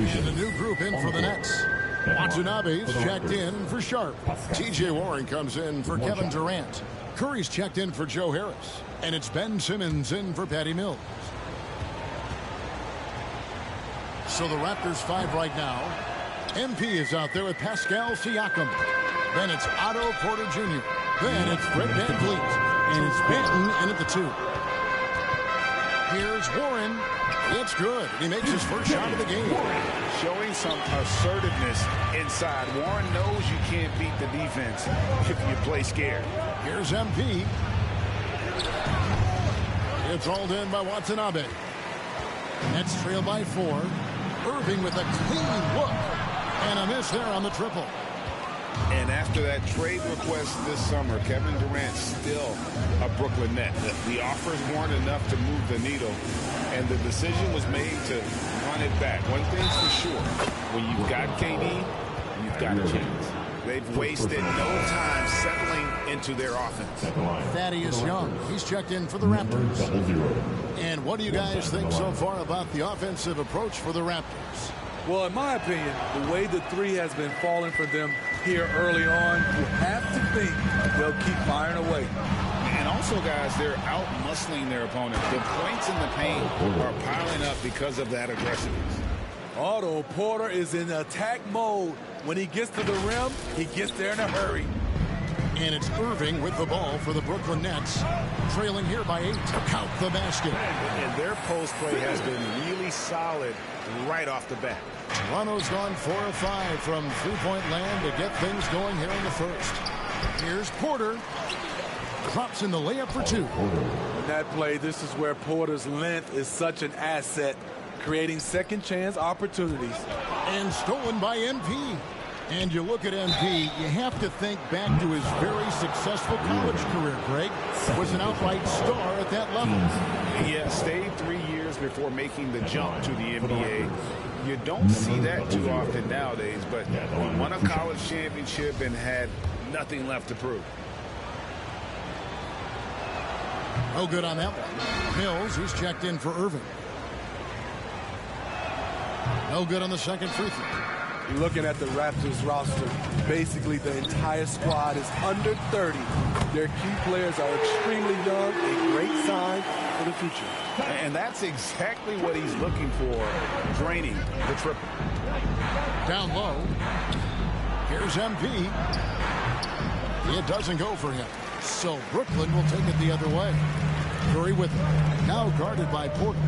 And a new group in for the Nets. Watanabe's checked in for Sharp. T.J. Warren comes in for Kevin Durant. Curry's checked in for Joe Harris. And it's Ben Simmons in for Patty Mills. So the Raptors 5 right now. MP is out there with Pascal Siakam. Then it's Otto Porter Jr. Then it's Fred VanVleet. And it's Banton in at the 2. Here's Warren. It's good. He makes his first shot of the game. Showing some assertiveness inside. Warren knows you can't beat the defense if you play scared. Here's MP. It's hauled in by Watanabe. Nets trail by 4. Irving with a clean look. And a miss there on the triple. And after that trade request this summer, Kevin Durant's still a Brooklyn Net. The offers weren't enough to move the needle, and the decision was made to run it back. One thing's for sure, when you've got KD, you've got a chance. They've wasted no time settling into their offense. Thaddeus Young, he's checked in for the Raptors. And what do you guys think so far about the offensive approach for the Raptors? Well, in my opinion, the way the 3 has been falling for them here early on, you have to think they'll keep firing away. And also, guys, they're out-muscling their opponent. The points in the paint are piling up because of that aggressiveness. Otto Porter is in attack mode. When he gets to the rim, he gets there in a hurry. And it's Irving with the ball for the Brooklyn Nets. Trailing here by 8 to count the basket. And their post play has been really solid right off the bat. Toronto's gone 4 of 5 from three-point land to get things going here in the first. Here's Porter. Drops in the layup for 2. In that play, this is where Porter's length is such an asset, creating second chance opportunities. And stolen by MP. And you look at MP, you have to think back to his very successful college career, Greg. Was an outright star at that level. Yeah, stayed 3 years before making the jump to the NBA. You don't see that too often nowadays, but he won a college championship and had nothing left to prove. No good on that one. Mills, who's checked in for Irving. No good on the second free throw. Looking at the Raptors roster, basically the entire squad is under 30. Their key players are extremely young, a great sign for the future. And that's exactly what he's looking for, draining the triple. Down low. Here's MP. It doesn't go for him. So Brooklyn will take it the other way. Curry with it. Now guarded by Porter.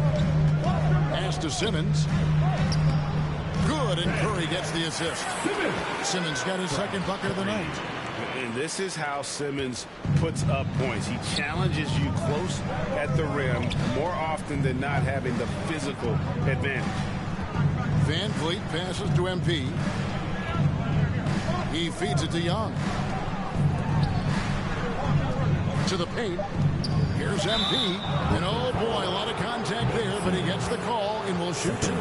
Pass to Simmons. Good, and Curry gets the assist. Simmons got his second bucket of the night. And this is how Simmons puts up points. He challenges you close at the rim more often than not, having the physical advantage. VanVleet passes to MP. He feeds it to Young. To the paint. Here's MP. And oh boy, a lot of contact there, but he gets the call and will shoot 2.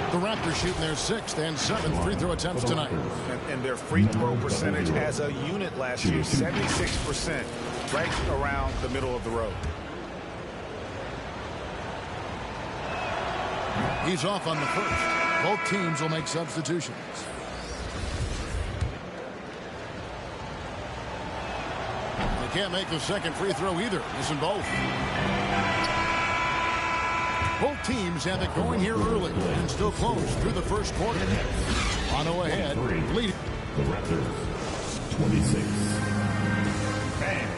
The Raptors shooting their 6th and 7th free throw attempts tonight. And their free throw percentage as a unit last year, 76%, right around the middle of the road. He's off on the first. Both teams will make substitutions. They can't make the second free throw either. Missing both. Both teams have it going here early and still close through the first quarter. Toronto ahead, leading. The Raptors, 26. And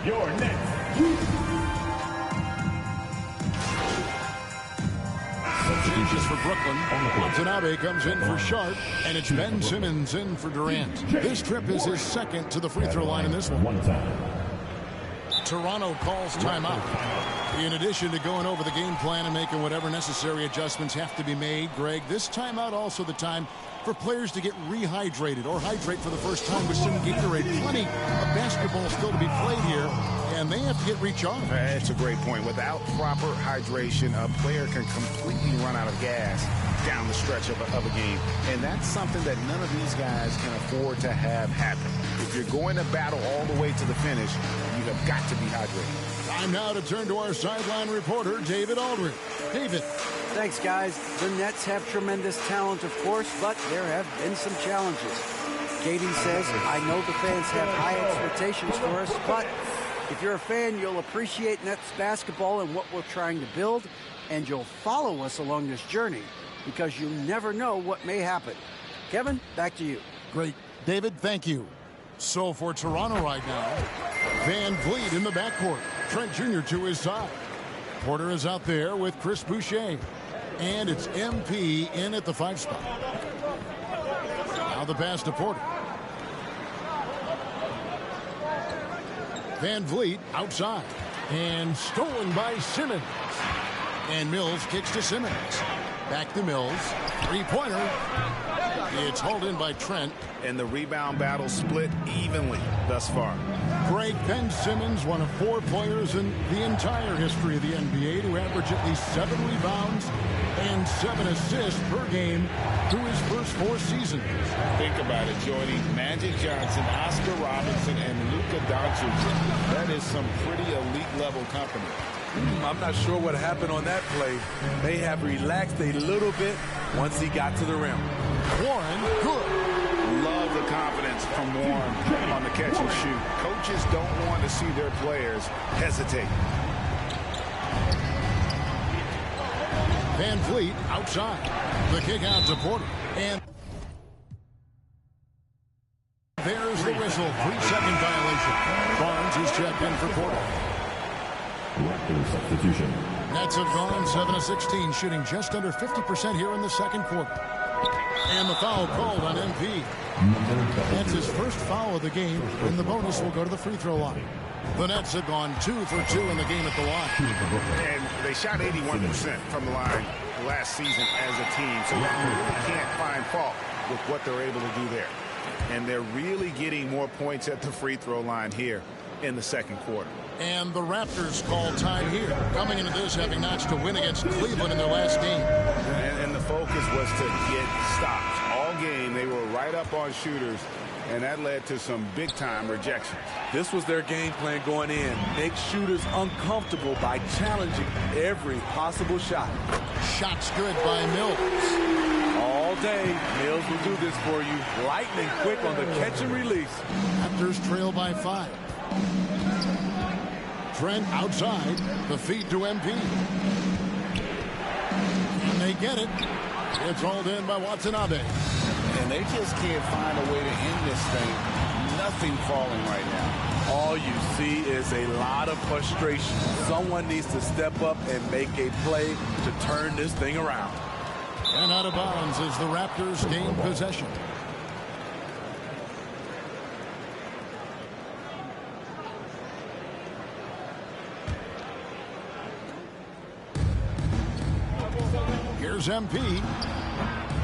your next. Changes for Brooklyn. Watanabe comes in for Sharp, and it's Ben Simmons in for Durant. This trip is his second to the free throw line in this one. Toronto calls timeout. In addition to going over the game plan and making whatever necessary adjustments have to be made, Greg, this timeout also the time for players to get rehydrated or hydrate for the first time with some Gatorade. Plenty of basketball still to be played here, and they have to get recharged. That's a great point. Without proper hydration, a player can completely run out of gas down the stretch of a game. And that's something that none of these guys can afford to have happen. If you're going to battle all the way to the finish, you have got to be hydrated. Time now to turn to our sideline reporter, David Aldridge. David. Thanks, guys. The Nets have tremendous talent, of course, but there have been some challenges. Katie says, I know the fans have high expectations for us, but if you're a fan, you'll appreciate Nets basketball and what we're trying to build, and you'll follow us along this journey because you never know what may happen. Kevin, back to you. Great. David, thank you. So for Toronto right now, Van Vliet in the backcourt. Trent Jr. to his side. Porter is out there with Chris Boucher. And it's MP in at the 5 spot. Now the pass to Porter. Van Vliet outside. And stolen by Simmons. And Mills kicks to Simmons. Back to Mills. Three-pointer. It's hauled in by Trent. And the rebound battle split evenly thus far. Greg Ben Simmons, one of 4 players in the entire history of the NBA to average at least 7 rebounds and 7 assists per game through his first 4 seasons. Think about it, Jordy. Magic Johnson, Oscar Robertson, and Luka Doncic. That is some pretty elite-level company. I'm not sure what happened on that play. May have relaxed a little bit once he got to the rim. Warren, good. Love the confidence from Warren on the catch and shoot. Coaches don't want to see their players hesitate. Van Vliet outside. The kick out to Porter. And there's the whistle. 3-second violation. Barnes is checked in for Porter. Raptors substitution. Nets have gone 7 of 16, shooting just under 50% here in the second quarter. And the foul called on MP. That's his first foul of the game, and the bonus will go to the free throw line. The Nets have gone 2 for 2 in the game at the line. And they shot 81% from the line last season as a team, so you really can't find fault with what they're able to do there. And they're really getting more points at the free throw line here in the second quarter. And the Raptors call time here, coming into this having notched a win against Cleveland in their last game. And the focus was to get stops. All game, they were right up on shooters, and that led to some big-time rejections. This was their game plan going in. Make shooters uncomfortable by challenging every possible shot. Shots good by Mills. All day, Mills will do this for you. Lightning quick on the catch and release. Raptors trail by 5. Trent outside, the feed to MP. And they get it. It's hauled in by Watanabe. And they just can't find a way to end this thing. Nothing falling right now. All you see is a lot of frustration. Someone needs to step up and make a play to turn this thing around. And out of bounds as the Raptors gain possession. Here's MP.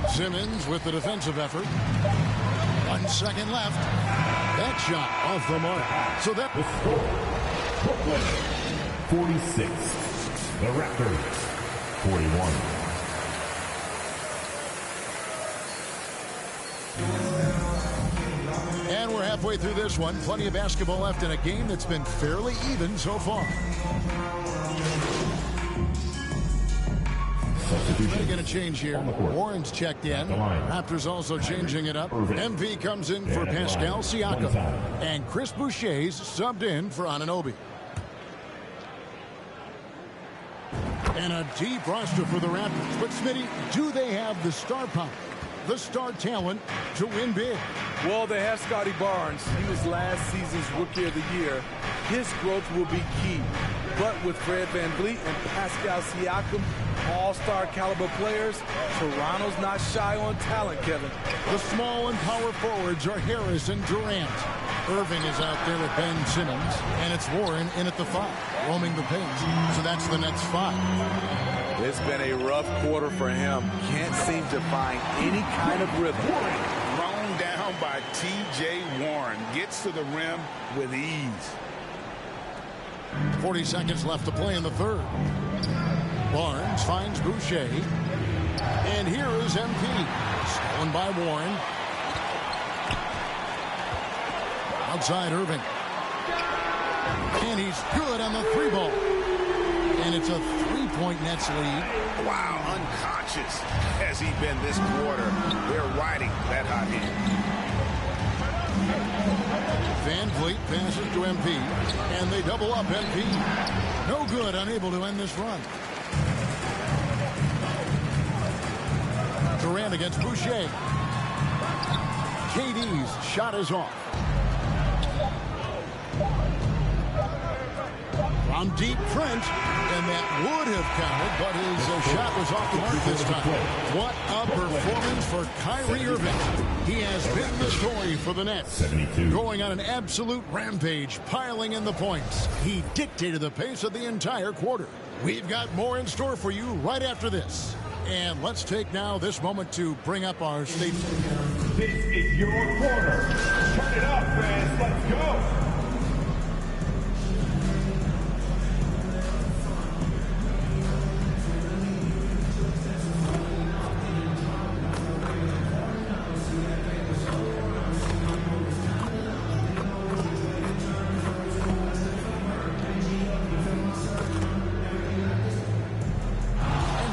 Simmons with the defensive effort. 1 second left. That shot off the mark. So that The score, Brooklyn 46. The Raptors 41. And we're halfway through this one. Plenty of basketball left in a game that's been fairly even so far. They're going to change here. Warren's checked in. Raptors also changing it up. MP comes in for Pascal Siakam. And Chris Boucher's subbed in for Anunoby. And a deep roster for the Raptors. But Smitty, do they have the star power, the star talent to win big? Well, they have Scotty Barnes. He was last season's Rookie of the Year. His growth will be key. But with Fred VanVleet and Pascal Siakam, all-star caliber players, Toronto's not shy on talent, Kevin. The small and power forwards are Harris and Durant. Irving is out there with Ben Simmons, and it's Warren in at the 5, roaming the paint. So that's the Nets' 5. It's been a rough quarter for him. Can't seem to find any kind of rhythm. Thrown down by T.J. Warren. Gets to the rim with ease. 40 seconds left to play in the third. Barnes finds Boucher. And here is MP. Stolen by Warren. Outside Irving. And he's good on the three ball. And it's a 3-point Nets lead. Wow, unconscious has he been this quarter. They're riding that hot hand. Van Vliet passes to MP. And they double up MP. No good, unable to end this run. Durant against Boucher. KD's shot is off. From deep, French, and that would have counted, but his shot was off the mark this time. What a performance for Kyrie Irving. He has been the story for the Nets. 72. Going on an absolute rampage, piling in the points. He dictated the pace of the entire quarter. We've got more in store for you right after this. And let's take now this moment to bring up our state. This is your corner. Turn it up, fans. Let's go.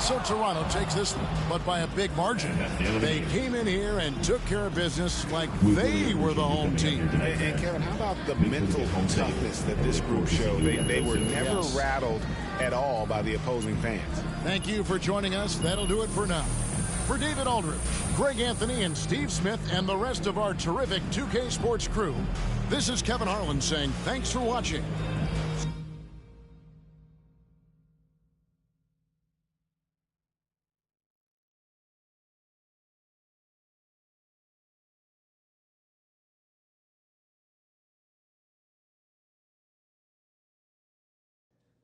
So Toronto takes this one, but by a big margin. They came in here and took care of business like they were the home team. And Kevin, how about the mental toughness that this group showed? They were never rattled at all by the opposing fans. Thank you for joining us. That'll do it for now. For David Aldridge, Greg Anthony, and Steve Smith, and the rest of our terrific 2K Sports crew, this is Kevin Harlan saying thanks for watching.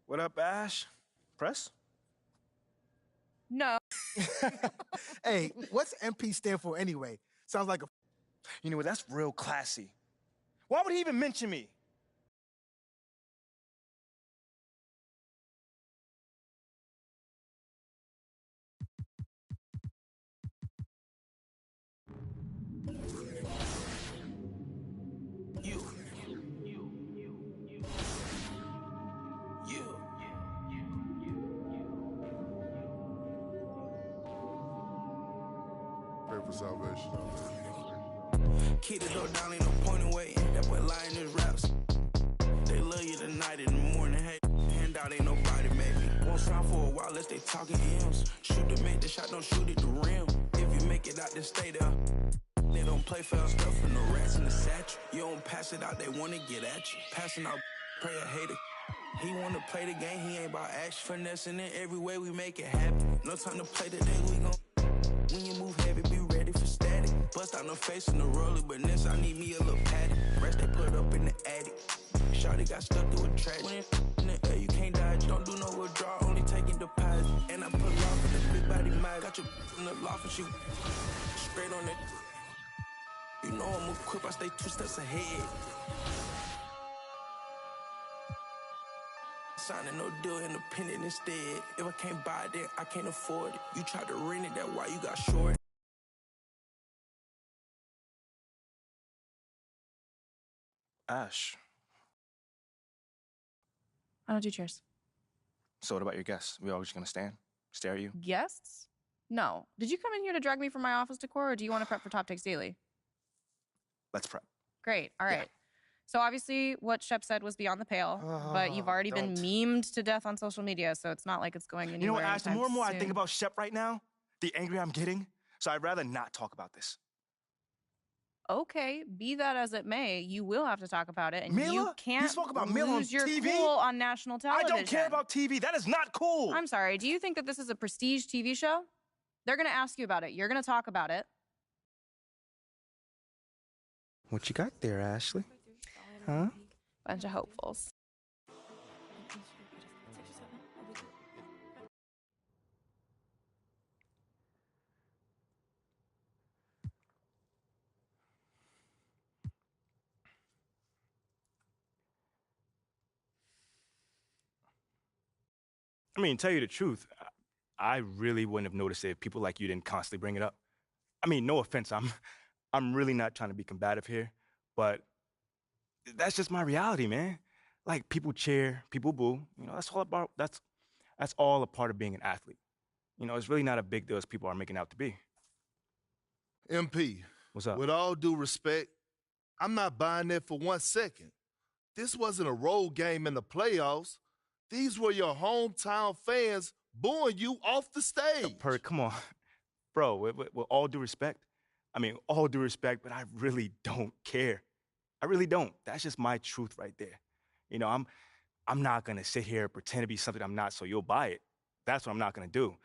What up, Ash? Press? No. Hey, what's MP stand for anyway? Sounds like a... You know what? That's real classy. Why would he even mention me? For salvation. Keep the door down, ain't no point in waiting. That boy lying his raps. They love you tonight in the morning. Hey, handout ain't nobody, maybe. Won't sound for a while unless they talking M's. Shoot to make the shot, don't shoot at the rim. If you make it out, then stay there. They don't play fair stuff and the rats in the satchel. You don't pass it out, they wanna get at you. Passing out, pray a hater. He wanna play the game, he ain't about action. Finessing it every way we make it happen. No time to play today, we gon' when you move heavy, be ready for static. Bust out no face in the roller, but this I need me a little patty. Rest they put up in the attic. Shawty got stuck through a tragedy. In the air, you can't dodge. Don't do no withdrawal, only taking deposit. And I pull off with the big body mag. Got your in the loft and she straight on it. You know I'm equipped, I stay 2 steps ahead. Signing no deal, independent instead. If I can't buy it, then I can't afford it. You tried to rent it, that's why you got short. Ash. I don't do cheers. So what about your guests? We all just gonna stand? Stare at you? Guests? No. Did you come in here to drag me from my office decor, or do you want to prep for Top Takes Daily? Let's prep. Great. All right. Yeah. So obviously what Shep said was beyond the pale, but you've already been memed to death on social media, so it's not like it's going anywhere. You know what, Ash, the more and more soon. I think about Shep right now, the angrier I'm getting, so I'd rather not talk about this. Okay, be that as it may, you will have to talk about it, and Mila? you can't You spoke about Mila on lose your TV? cool on national television. I don't care about TV. That is not cool. I'm sorry. Do you think that this is a prestige TV show? They're going to ask you about it. You're going to talk about it. What you got there, Ashley? Huh? Bunch of hopefuls. I mean, tell you the truth, I really wouldn't have noticed it if people like you didn't constantly bring it up. I mean, no offense, I'm really not trying to be combative here, but that's just my reality, man. Like, people cheer, people boo. You know, that's all a part of being an athlete. You know, it's really not a big deal as people are making out to be. MP, what's up? With all due respect, I'm not buying that for 1 second. This wasn't a road game in the playoffs. These were your hometown fans booing you off the stage. Come on. Bro, with all due respect, all due respect, but I really don't care. I really don't. That's just my truth right there. You know, I'm not going to sit here and pretend to be something I'm not so you'll buy it. That's what I'm not going to do.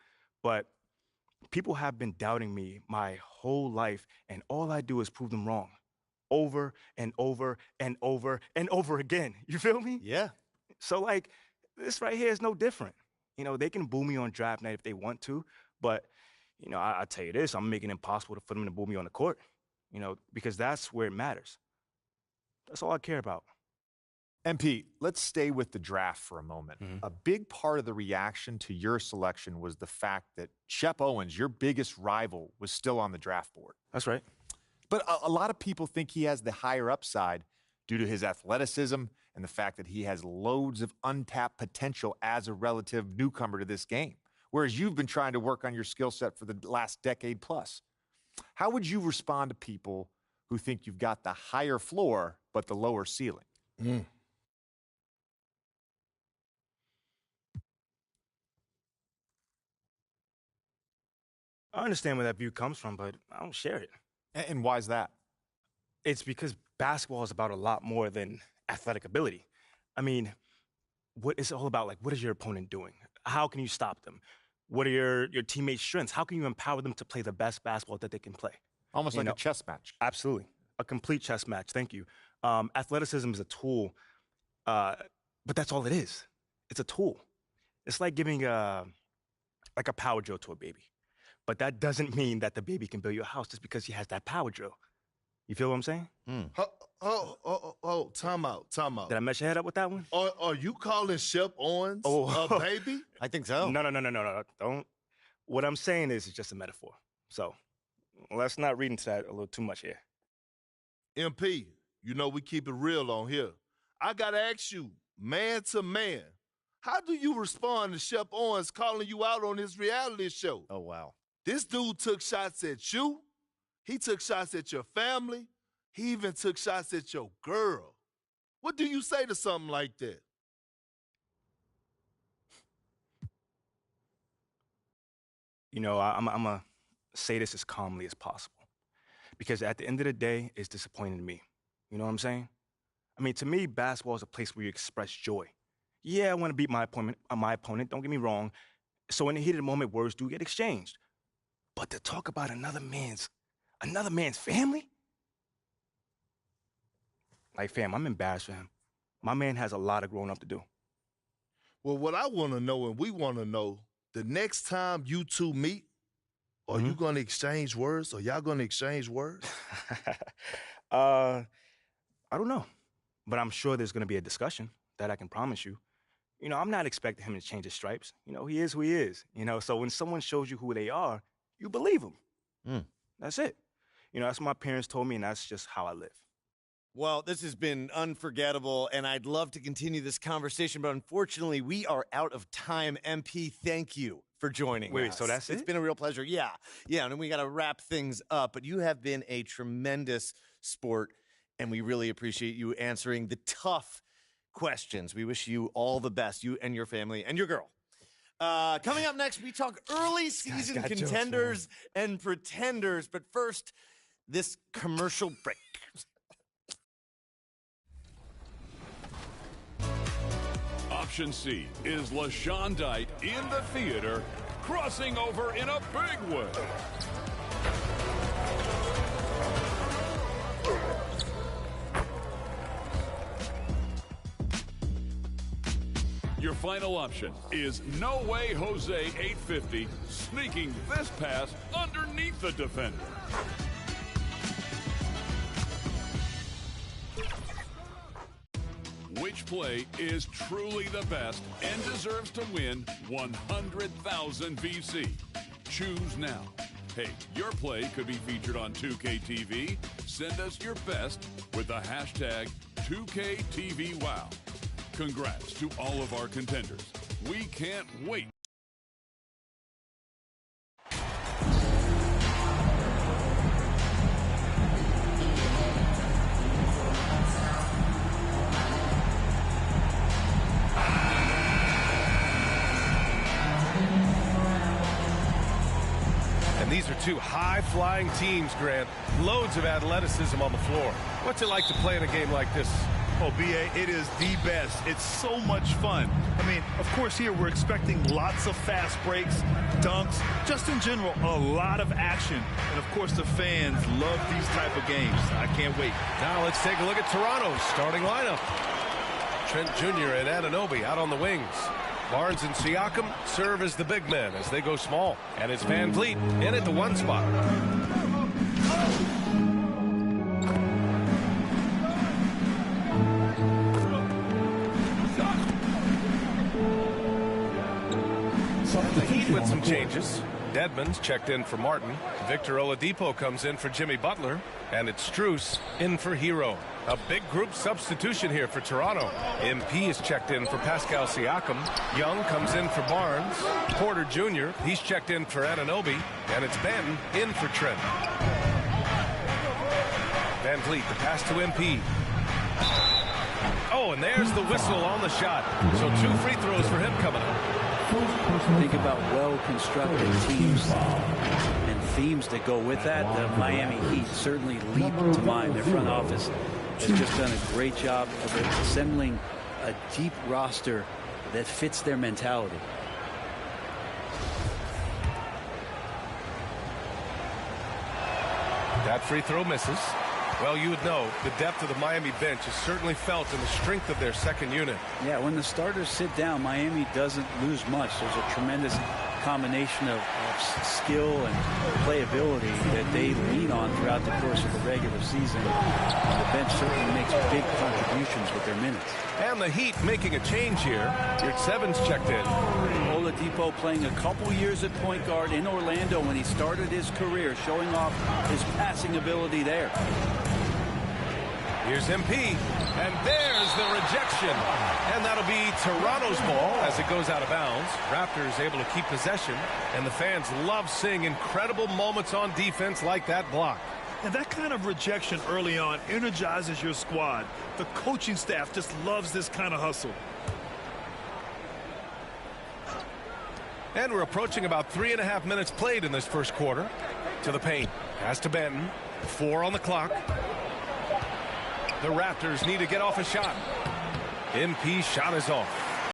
But people have been doubting me my whole life, and all I do is prove them wrong. Over and over and over and over again. You feel me? Yeah. So, like, this right here is no different. You know, they can boo me on draft night if they want to, but, you know, I tell you this, I'm making it impossible for them to boo me on the court, you know, because that's where it matters. That's all I care about. MP, let's stay with the draft for a moment. A big part of the reaction to your selection was the fact that Shep Owens, your biggest rival, was still on the draft board. That's right. But a lot of people think he has the higher upside due to his athleticism and the fact that he has loads of untapped potential as a relative newcomer to this game, whereas you've been trying to work on your skill set for the last decade plus. How would you respond to people who think you've got the higher floor but the lower ceiling? I understand where that view comes from, but I don't share it. And why is that? It's because basketball is about a lot more than athletic ability. I mean, what is it all about? Like, what is your opponent doing? How can you stop them? What are your teammates' strengths? How can you empower them to play the best basketball that they can play? Almost like a chess match. Absolutely. A complete chess match. Thank you. Athleticism is a tool, but that's all it is. It's a tool. It's like giving a power drill to a baby. But that doesn't mean that the baby can build you a house just because he has that power drill. You feel what I'm saying? Time out. Did I mess your head up with that one? Are you calling Shep Owens a baby? I think so. No. Don't. What I'm saying is it's just a metaphor. So let's not read into that a little too much here. MP, you know we keep it real on here. I got to ask you, man to man, how do you respond to Shep Owens calling you out on his reality show? Oh, wow. This dude took shots at you. He took shots at your family. He even took shots at your girl. What do you say to something like that? You know, I'm going to say this as calmly as possible. Because at the end of the day, it's disappointing to me. You know what I'm saying? I mean, to me, basketball is a place where you express joy. Yeah, I want to beat my opponent, don't get me wrong. So in the heat of the moment, words do get exchanged. But to talk about another man's family? Like, fam, I'm embarrassed for him. My man has a lot of growing up to do. Well, what I want to know and we want to know, the next time you two meet, are you going to exchange words? Are y'all going to exchange words? I don't know. But I'm sure there's going to be a discussion. That I can promise you. You know, I'm not expecting him to change his stripes. You know, he is who he is. You know, so when someone shows you who they are, you believe them. That's it. You know, that's what my parents told me, and that's just how I live. Well, this has been unforgettable, and I'd love to continue this conversation, but unfortunately, we are out of time. MP, thank you for joining us. Wait, so that's it? It's been a real pleasure. Yeah, and then we got to wrap things up, but you have been a tremendous sport, and we really appreciate you answering the tough questions. We wish you all the best, you and your family and your girl. Coming up next, we talk early season contenders and pretenders. But first, this commercial break. Option C is LaShawn Dite in the theater, crossing over in a big way. Your final option is No Way Jose 850 sneaking this pass underneath the defender. We which play is truly the best and deserves to win 100,000 VC. Choose now. Hey, your play could be featured on 2K TV. Send us your best with the hashtag 2KTVWow. Congrats to all of our contenders. We can't wait. These are two high-flying teams, Grant. Loads of athleticism on the floor. What's it like to play in a game like this? Oh, B.A., it is the best. It's so much fun. I mean, of course, here we're expecting lots of fast breaks, dunks, just in general, a lot of action. And, of course, the fans love these type of games. I can't wait. Now let's take a look at Toronto's starting lineup. Trent Jr. and Anunoby out on the wings. Barnes and Siakam serve as the big men as they go small. And it's Van Vliet in at the one spot. The Heat with some changes. Edmonds checked in for Martin. Victor Oladipo comes in for Jimmy Butler. And it's Strus in for Hero. A big group substitution here for Toronto. MP is checked in for Pascal Siakam. Young comes in for Barnes. Porter Jr., he's checked in for Anunoby. And it's Banton in for Trent. Van Vliet, the pass to MP. Oh, and there's the whistle on the shot. So 2 free throws for him coming up. Think about well-constructed teams and themes that go with that. The Miami Heat certainly leap to mind. Their front office has just done a great job of assembling a deep roster that fits their mentality. That free throw misses. Well, you would know the depth of the Miami bench is certainly felt in the strength of their second unit. Yeah, when the starters sit down, Miami doesn't lose much. There's a tremendous combination of skill and playability that they lean on throughout the course of the regular season. The bench certainly makes big contributions with their minutes. And the Heat making a change here. Yurtseven's checked in. Oladipo playing a couple years at point guard in Orlando when he started his career, showing off his passing ability there. Here's MP, and there's the rejection. And that'll be Toronto's ball as it goes out of bounds. Raptors able to keep possession, and the fans love seeing incredible moments on defense like that block. And that kind of rejection early on energizes your squad. The coaching staff just loves this kind of hustle. And we're approaching about 3.5 minutes played in this first quarter. To the paint. Pass to Banton. 4 on the clock. The Raptors need to get off a shot. MP shot is off.